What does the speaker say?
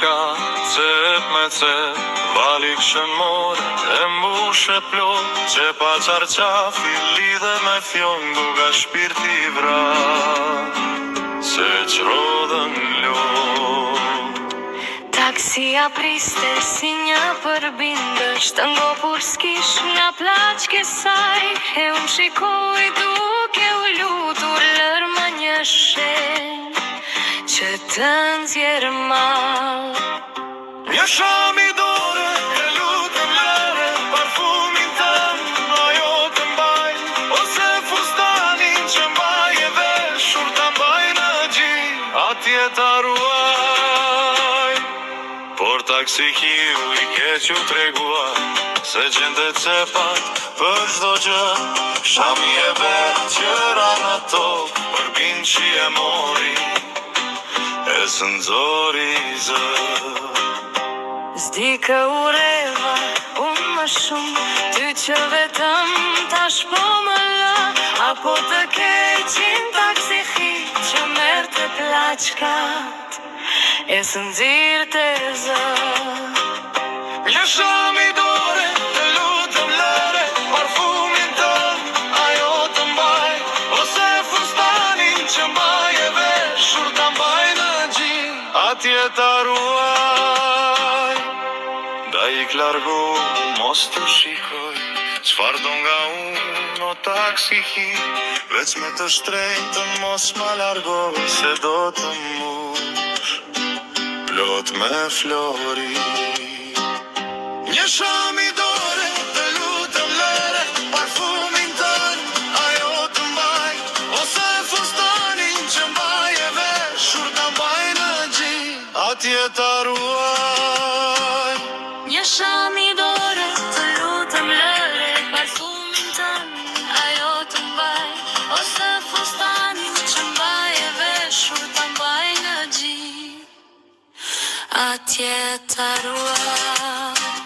diçka, cep me cep, vali këshëmor, e mbush e plot, që pa qarqafi lidhe me fjon, duka shpirti vra, se qrodhen lot. Taksia priste si një përbindësh, të ngopur s'kish nga plaçke saj, e unë shikoj duke u lutur lërma një shenjë që të nxjerr mal. Një sham i dore, e lutem lere, parfumin tënd, ajo të mbaj, ose fustanin që mbaj e veshur ta mbaj në gjin, atje ta ruaj. Por taksihiu i keq u tregua, se gjente cepat për çdo gjë, shami e vet që ra në tokë, për binçi e mori, e së nxori zë. S'di kë ureva, unë më shumë, ty që vetëm tash po më lë, apo të keqin taksihi që merrte plaçkat, e së nxirrte zë. Një sham i dore, të lutem lere, parfumin tënd, ajo të mbaj, ose fustanin që mbaj e veshur ta mbaj në gjin, atje ta ruaj. Da ik largu, mos të shikoj, çfar do nga unë o taksihi, veç me të shtrenjtën mos ma largoj, se do të mbush plot me flori. Një sham i dore, të lutem lere, parfumin tënd, ajo të mbaj, ose fustanin që mbaj e veshur ta mbaj në gjin, atje ta ruaj. Një sham i dore, të lutem lëre, parfumin tënd, ajo të mbaj, ose fustanin që mbaj e veshur ta mbaj në gjin, atje ta ruaj.